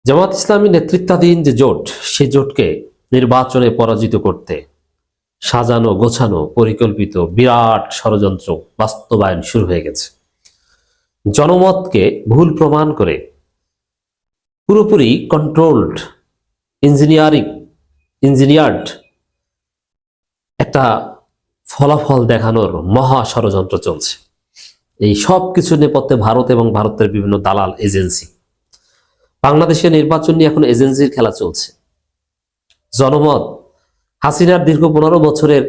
জামাত ইসলামী নেতৃত্বাধীন যে জোট, সেই জোটকে নির্বাচনে পরাজিত করতে সাজানো গোছানো পরিকল্পিত বিরাট ষড়যন্ত্র বাস্তবায়ন শুরু হয়ে গেছে। জনমতকে ভুল প্রমাণ করে পুরোপুরি কন্ট্রোলড ইঞ্জিনিয়ার্ড একটা ফলাফল দেখানোর মহা ষড়যন্ত্র চলছে। এই সব কিছু নেপথ্যে ভারত এবং ভারতের বিভিন্ন দালাল এজেন্সি। বাংলাদেশের নির্বাচন নিয়ে এখন এজেন্সির খেলা চলছে। জনমত হাসিনার দীর্ঘ 15 বছরের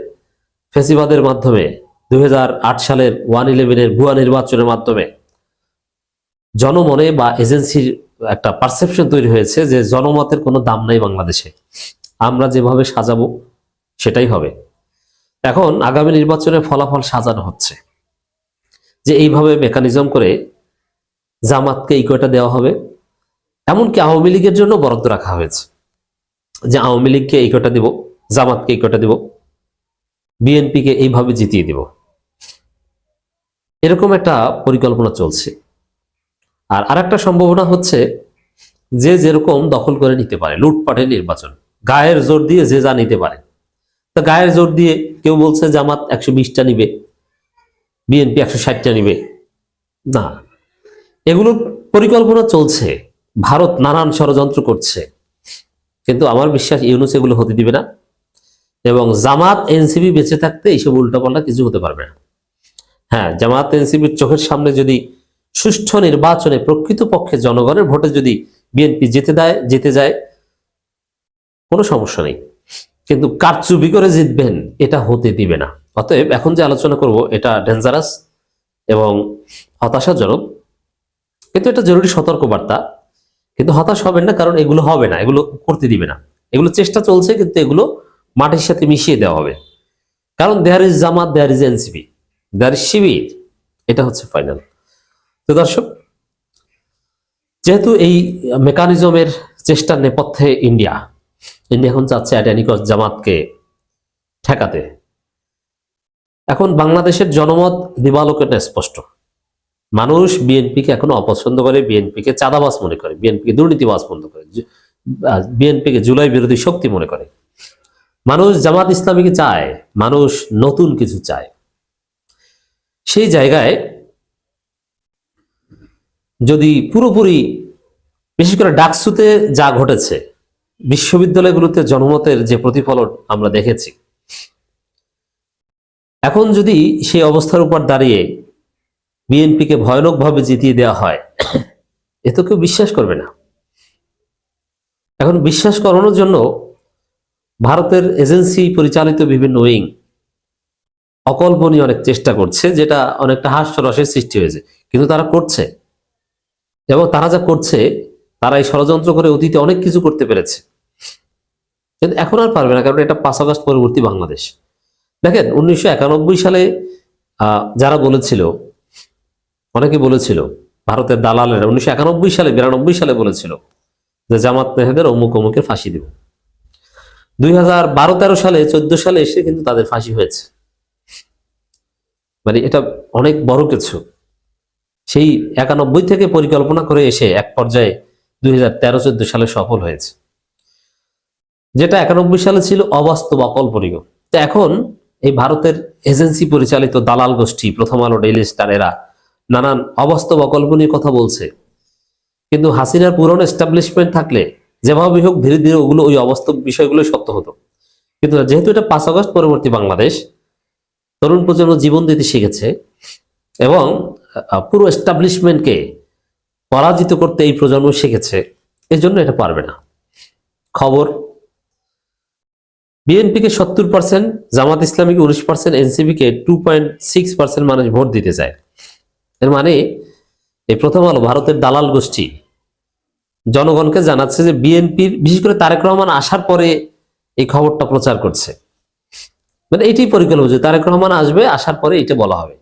ফেসিবাদের মাধ্যমে 2008 সালের 1/11 ভুয়া নির্বাচনের মাধ্যমে জনমনে বা এজেন্সির একটা পারসেপশন তৈরি হয়েছে যে জনমতের কোনো দাম নাই বাংলাদেশে, আমরা যেভাবে সাজাবো সেটাই হবে। এখন আগামী নির্বাচনের ফলাফল সাজানো হচ্ছে যে এইভাবে মেকানিজম করে জামাতকে এই কয়টা দেওয়া হবে। এমনকি আওয়ামী লীগের জন্য বরাদ্দ রাখা হয়েছে যে আওয়ামী লীগকে এই কয়টা দিব, জামাতকে এই কয়টা দিব, বিএনপিকে এইভাবে জিতিয়ে দিব। এরকম একটা পরিকল্পনা চলছে। আর আরেকটা সম্ভাবনা হচ্ছে যে যেরকম দখল করে নিতে পারে, লুটপাটের নির্বাচন, গায়ের জোর দিয়ে যে যা নিতে পারে। তো গায়ের জোর দিয়ে কেউ বলছে জামাত 120টা নিবে, বিএনপি 160টা নিবে। না, এগুলোর পরিকল্পনা চলছে, ভারত নানান ষড়যন্ত্র করছে, কিন্তু আমার বিশ্বাস ইউনূস এগুলো হতে দিবে না। এবং জামাত এনসিপি বেঁচে থাকতে এইসব উল্টাপাল্টা কিছু হতে পারবে না। হ্যাঁ, জামাত এনসিপির চোখের সামনে যদি সুষ্ঠু নির্বাচনে প্রকৃতপক্ষে জনগণের ভোটে যদি বিএনপি জিতে যায় কোনো সমস্যা নেই, কিন্তু কারচুপি করে জিতবেন এটা হতে দিবে না। অতএব এখন যে আলোচনা করব এটা ডেঞ্জারাস এবং হতাশাজনক, কিন্তু এটা জরুরি সতর্কবার্তা। কিন্তু হতাশ হবেন না, কারণ এগুলো হবে না, এগুলো করতে দিবে না। এগুলো চেষ্টা চলছে, কিন্তু এগুলো মাটির সাথে মিশিয়ে দেওয়া হবে। কারণ there is Jamaat, there is NCP, there is Shibir, এটা হচ্ছে ফাইনাল। তো দর্শক, যেহেতু এই মেকানিজমের চেষ্টার নেপথ্যে ইন্ডিয়া এখন চাচ্ছে অ্যাট এনি কস্ট জামাতকে ঠেকাতে। এখন বাংলাদেশের জনমত দিবালোকে স্পষ্ট। মানুষ বিএনপিকে এখনো অপছন্দ করে, বিএনপিকে চাঁদাবাজ মনে করে, বিএনপিকে দুর্নীতিবাজ মনে করে, বিএনপিকে জুলাই বিরোধী শক্তি মনে করে। মানুষ জামাত ইসলামীকে চায়, মানুষ নতুন কিছু চায়। সেই জায়গায় যদি পুরোপুরি, বিশেষ করে ডাকসুতে যা ঘটেছে, বিশ্ববিদ্যালয়গুলোতে জনমতের যে প্রতিফলন আমরা দেখেছি, এখন যদি সেই অবস্থার উপর দাঁড়িয়ে বিএনপিকে ভয়ানকভাবে জিতিয়ে দেওয়া হয়, এ তো কেউ বিশ্বাস করবে না। এখন বিশ্বাস করানোর জন্য ভারতের এজেন্সি পরিচালিত বিভিন্ন উইং অকল্পনীয় অনেক চেষ্টা করছে, যেটা অনেকটা হাস্যরসের সৃষ্টি হয়েছে, কিন্তু তারা করছে। এবং তারা যা করছে, তারা এই ষড়যন্ত্র করে অতীতে অনেক কিছু করতে পেরেছে, কিন্তু এখন আর পারবে না, কারণ এটা 5 আগস্ট পরবর্তী বাংলাদেশ। দেখেন 1991 সালে যারা বলেছিল, অনেকে বলেছিল, ভারতের দালালেরা 1991 সালে 92 সালে বলেছিল যে জামাত নেতাদের অমুক অমুকের ফাঁসি দিব। 2012-13 সালে 14 সালে এসে কিন্তু তাদের ফাঁসি হয়েছে। মানে এটা অনেক বড় কিছু। সেই 91 থেকে পরিকল্পনা করে এসে এক পর্যায়ে 2013-14 সালে সফল হয়েছে, যেটা 91 সালে ছিল অবাস্তব, অকল্পনীয়। তো এখন এই ভারতের এজেন্সি পরিচালিত দালাল গোষ্ঠী, প্রথম আলো, ডেইলি স্টার, এরা নানান অবাস্তব অকল্পনীয় কথা বলছে। কিন্তু হাসিনার পুরনো এস্টাবলিশমেন্ট থাকলে যেভাবে হোক ধীরে ধীরে ওগুলো, ওই অবাস্তব বিষয়গুলো সত্য হতো। কিন্তু যেহেতু এটা 5 আগস্ট পরবর্তী বাংলাদেশ, তরুণ প্রজন্ম জীবন দিতে শিখেছে এবং পুরো এস্টাবলিশমেন্টকে পরাজিত করতে এই প্রজন্ম শিখেছে, এজন্য এটা পারবে না। খবর, বিএনপিকে 70%, জামাত ইসলামীকে 19%, এনসিপিকে 2.6% মানুষ ভোট দিতে চায়। এর মানে এই প্রথম আলো, ভারতের দালাল গোষ্ঠী জনগণকে জানাচ্ছে যে বিএনপির, বিশেষ করে তারেক রহমান আসার পরে এই খবরটা প্রচার করছে। মানে এইটাই পরিকল্পনা যে তারেক রহমান আসবে, আসার পরে এটা বলা হবে।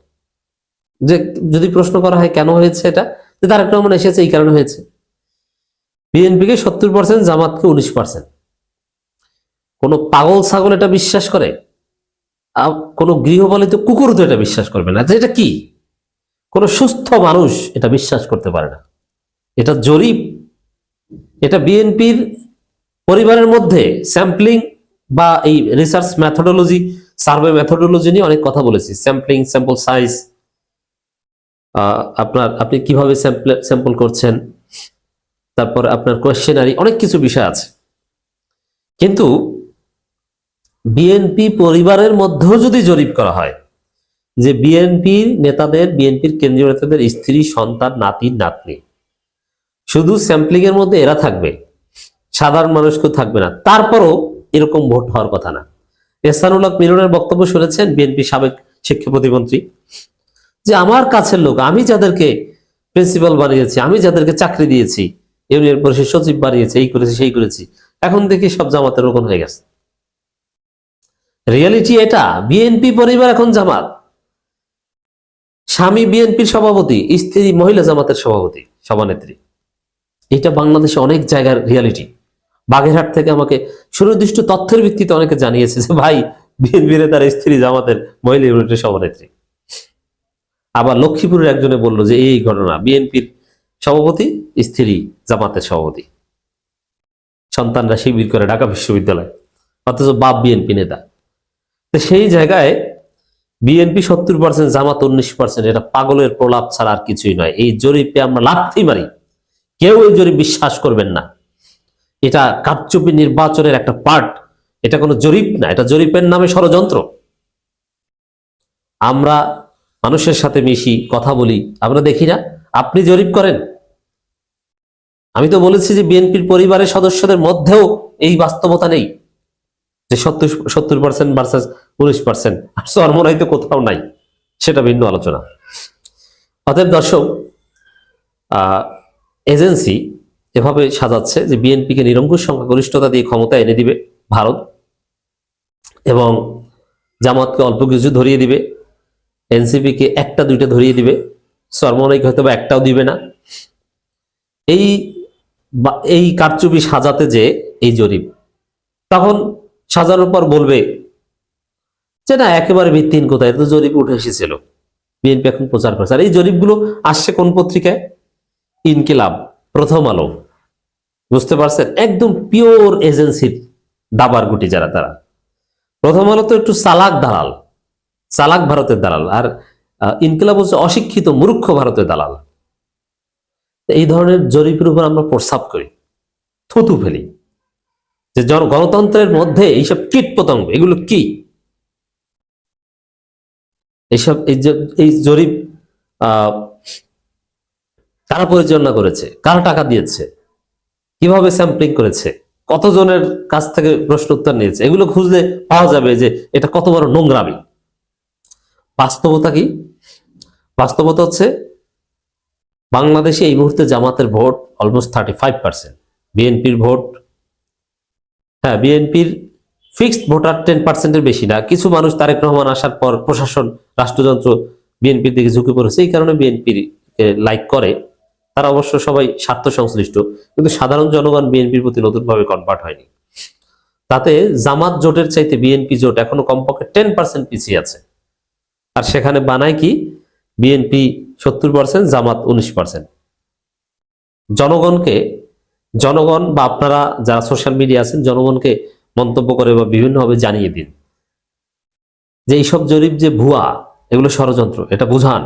যে যদি প্রশ্ন করা হয় কেন হয়েছে এটা, যে তারেক রহমান এসেছে এই কারণে হয়েছে। বিএনপিকে 70%, জামাতকে 19%। কোন পাগল ছাগল এটা বিশ্বাস করে? কোন গৃহপালিত কুকুর তো এটা বিশ্বাস করবে না। এটা কি? কোন সুস্থ মানুষ এটা বিশ্বাস করতে পারে না। এটা জরিপ এটা বিএনপির পরিবারের মধ্যে স্যাম্পলিং বা এই রিসার্চ মেথোডোলজি, সার্ভে মেথোডোলজি নিয়ে অনেক কথা বলেছি। স্যাম্পলিং, স্যাম্পল সাইজ, আপনি কিভাবে স্যাম্পল করছেন, তারপর আপনার কোয়েশ্চেনারি, অনেক কিছু বিষয় আছে। কিন্তু বিএনপি পরিবারের মধ্যেও যদি জরিপ করা হয় যে বিএনপির নেতাদের, বিএনপির কেন্দ্রীয় নেতাদের স্ত্রী, সন্তান, নাতি, নাতনি, শুধু স্যাম্পলিং এর মধ্যে এরা থাকবে, সাধারণ মানুষ কেউ থাকবে না, তারপরও এরকম ভোট হওয়ার কথা না। এহসানুল হক মিলনের বক্তব্য শুনেছেন, বিএনপি সাবেক শিক্ষা প্রতিমন্ত্রী, যে আমার কাছের লোক, আমি যাদেরকে প্রিন্সিপাল বানিয়েছি, আমি যাদেরকে চাকরি দিয়েছি, ইউনিয়ন পরিষদ সচিব বানিয়েছি, এই করেছি সেই করেছি, এখন দেখি সব জামাতের রোকন হয়ে গেছে। রিয়ালিটি এটা। বিএনপি পরিবার এখন জামাত, স্বামী বিএনপির সভাপতি, স্ত্রী মহিলা জামাতের সভাপতি, সভানেত্রী। এটা বাংলাদেশে অনেক জায়গার রিয়ালিটি। বাগেরহাট থেকে আমাকে সুনির্দিষ্ট তথ্যের ভিত্তিতে অনেকে জানিয়েছে যে ভাই, বিএনপির তার স্ত্রী জামাতের মহিলা ইউনিটের সভানেত্রী। আবার লক্ষ্মীপুরের একজনে বললো যে এই ঘটনা, বিএনপির সভাপতি স্ত্রী জামাতের সভাপতি, সন্তানরা শিবির করে ঢাকা বিশ্ববিদ্যালয়, অথচ বাপ বিএনপি নেতা। তো সেই জায়গায় বিএনপি 70%, জামাত 19%, এটা পাগলের প্রলাপ ছাড়া আর কিছুই নয়। এই জরিপে আমরা লাথি মারি, কেউ এই জরিপ বিশ্বাস করবেন না। এটা কারচুপি নির্বাচনের একটা পার্ট, এটা কোনো জরিপ না, এটা জরিপের নামে ষড়যন্ত্র। আমরা মানুষের সাথে মিশি, কথা বলি, আমরা দেখি না? আপনি জরিপ করেন। আমি তো বলেছি যে বিএনপির পরিবারের সদস্যদের মধ্যেও এই বাস্তবতা নেই যে 70% ভার্সাস 19%, আর চরমোনাই তো কোথাও নাই, সেটা ভিন্ন আলোচনা। অতএব দর্শক, এজেন্সি এভাবে সাজাচ্ছে যে বিএনপিকে নিরঙ্কুশ সংখ্যাগরিষ্ঠতা দিয়ে ক্ষমতা এনে দিবে ভারত, এবং জামাতকে অল্প কিছু ধরিয়ে দিবে, এনসিপিকে একটা দুইটা ধরিয়ে দিবে, চরমোনাইকে হয়তো বা একটাও দিবে না। এই কারচুপি সাজাতে যে এই জরিপ, তখন সাজানোর পর বলবে যে না, একেবারে ভিত্তিহীন, কোথায় তো জরিপ উঠে এসেছিল, বিএনপি এখন প্রচার করছে। আর এই জরিপগুলো আসছে কোন পত্রিকায়? ইনকিলাব, প্রথম আলো। বুঝতে পারছেন? একদম পিওর এজেন্সির দাবার গুটি যারা, তারা। প্রথম আলো তো একটু চালাক দালাল, চালাক ভারতের দালাল, আর ইনকিলাব হচ্ছে অশিক্ষিত মূর্খ ভারতের দালাল। এই ধরনের জরিপের উপর আমরা প্রস্তাব করি, থুতু ফেলি যে গণতন্ত্রের মধ্যে এইসব কীট পতঙ্গ, এগুলো কি? এইসব এই জরিপ কারা পরিচালনা করেছে, কারা টাকা দিয়েছে, কিভাবে স্যাম্পলিং করেছে, কতজনের কাছ থেকে প্রশ্ন উত্তর নিয়েছে, এগুলো খুঁজলে পাওয়া যাবে যে এটা কত বড় নোংরামি। বাস্তবতা কি? বাস্তবতা হচ্ছে বাংলাদেশে এই মুহূর্তে জামাতের ভোট অলমোস্ট 35%, বিএনপির ভোট, হ্যাঁ বিএনপির ফিক্সড ভোটার 10%-এর বেশি না। কিছু মানুষ তারেক রহমান আসার পর প্রশাসন, রাষ্ট্রযন্ত্র বিএনপির দিকে ঝুঁকে পড়েছে, এই কারণে বিএনপির লাইক করে। তারা অবশ্য সবাই স্বার্থ সংশ্লিষ্ট, কিন্তু সাধারণ জনগণ বিএনপির প্রতি নতুনভাবে কনভার্ট হয়নি। তাতে জামাত জোটের চাইতে বিএনপি জোট এখনো কমপক্ষে 10% পিছিয়ে আছে। আর সেখানে বানায় কি? বিএনপি 70%, জামাত 19%। জনগণ বা আপনারা যারা সোশ্যাল মিডিয়া আছেন, জনগণকে মন্তব্য করে বা বিভিন্নভাবে জানিয়ে দিন যে এইসব জরিপ যে ভুয়া, এগুলো ষড়যন্ত্র, এটা বুঝান।